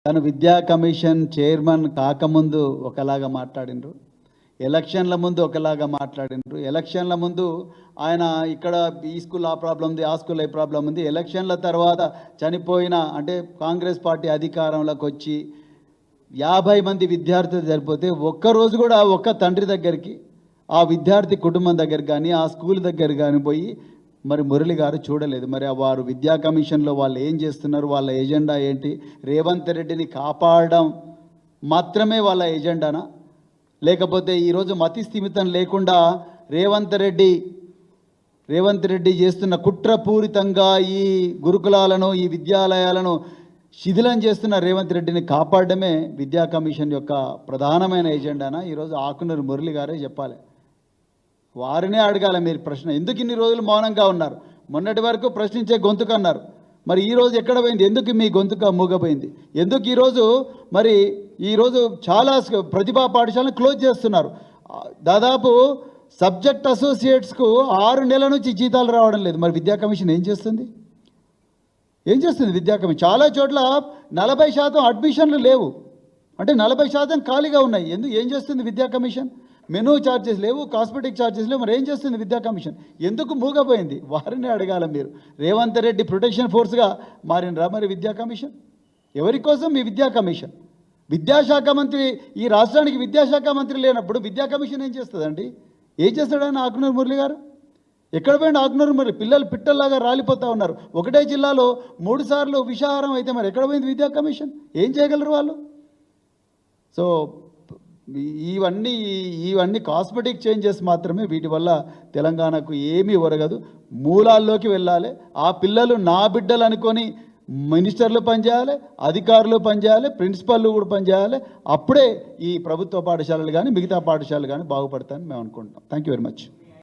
తను విద్యా commission chairman కాకముందు ఒకలాగా మాట్లాడినరు, ఎలక్షన్ల ముందు ఒకలాగా మాట్లాడినరు. ఎలక్షన్ల ముందు ఆయన ఇక్కడ ఈ స్కూల్ ఆ ప్రాబ్లం ఉంది, ఆ స్కూల్ ఏ ప్రాబ్లం ఉంది. ఎలక్షన్ల తర్వాత చనిపోయిన అంటే కాంగ్రెస్ పార్టీ అధికారంలోకి వచ్చి 50 మంది విద్యార్థులు సరిపోతే ఒక్కరోజు కూడా ఒక్క తండ్రి దగ్గరికి, ఆ విద్యార్థి కుటుంబం దగ్గర కానీ, ఆ స్కూల్ దగ్గర కానీ పోయి మరి మురళి గారు చూడలేదు. మరి వారు విద్యా కమిషన్లో వాళ్ళు ఏం చేస్తున్నారు, వాళ్ళ ఎజెండా ఏంటి? రేవంత్ రెడ్డిని కాపాడడం మాత్రమే వాళ్ళ ఎజెండానా? లేకపోతే ఈరోజు మతి స్థిమితం లేకుండా రేవంత్ రెడ్డి చేస్తున్న కుట్రపూరితంగా ఈ గురుకులాలను, ఈ విద్యాలయాలను శిథిలం చేస్తున్న రేవంత్ రెడ్డిని కాపాడడమే విద్యా కమిషన్ యొక్క ప్రధానమైన ఎజెండానా? ఈరోజు ఆకునూరు మురళి గారే చెప్పాలి. వారినే అడగాలి మీరు ప్రశ్న. ఎందుకు ఇన్ని రోజులు మౌనంగా ఉన్నారు? మొన్నటి వరకు ప్రశ్నించే గొంతుక అన్నారు, మరి ఈరోజు ఎక్కడ పోయింది? ఎందుకు మీ గొంతుక మూగపోయింది? ఎందుకు ఈరోజు చాలా ప్రతిభా పాఠశాలను క్లోజ్ చేస్తున్నారు? దాదాపు సబ్జెక్ట్ అసోసియేట్స్కు 6 నెలల నుంచి జీతాలు రావడం లేదు. మరి విద్యా కమిషన్ ఏం చేస్తుంది? విద్యా కమిషన్ చాలా చోట్ల 40% అడ్మిషన్లు లేవు, అంటే 40% ఖాళీగా ఉన్నాయి. ఏం చేస్తుంది విద్యా కమిషన్? మెనూ ఛార్జెస్ లేవు, కాస్మెటిక్ ఛార్జెస్ లేవు. మరి ఏం చేస్తుంది విద్యా కమిషన్? ఎందుకు మూగపోయింది? వారిని అడగాల మీరు. రేవంత్ రెడ్డి ప్రొటెక్షన్ ఫోర్స్గా మారినరా మరి విద్యా కమిషన్? ఎవరి కోసం ఈ విద్యా కమిషన్? విద్యాశాఖ మంత్రి, ఈ రాష్ట్రానికి విద్యాశాఖ మంత్రి లేనప్పుడు విద్యా కమిషన్ ఏం చేస్తుందండి? ఏం చేస్తాడని ఆకునూరు మురళి గారు? ఎక్కడ పోయింది ఆకునూరు మురళి? పిల్లలు పిట్టల్లాగా రాలిపోతూ ఉన్నారు. ఒకటే జిల్లాలో 3 సార్లు విషాహారం అయితే మరి ఎక్కడ పోయింది విద్యా కమిషన్? ఏం చేయగలరు వాళ్ళు? సో ఇవన్నీ కాస్మెటిక్ చేంజెస్ మాత్రమే. వీటి వల్ల తెలంగాణకు ఏమీ ఒరగదు. మూలాల్లోకి వెళ్ళాలి. ఆ పిల్లలు నా బిడ్డలు అనుకొని మినిస్టర్లు పనిచేయాలి, అధికారులు పనిచేయాలి, ప్రిన్సిపల్లు కూడా పనిచేయాలి. అప్పుడే ఈ ప్రభుత్వ పాఠశాలలు కానీ మిగతా పాఠశాలలు కానీ బాగుపడతాయని మేము అనుకుంటున్నాం. Thank you very much.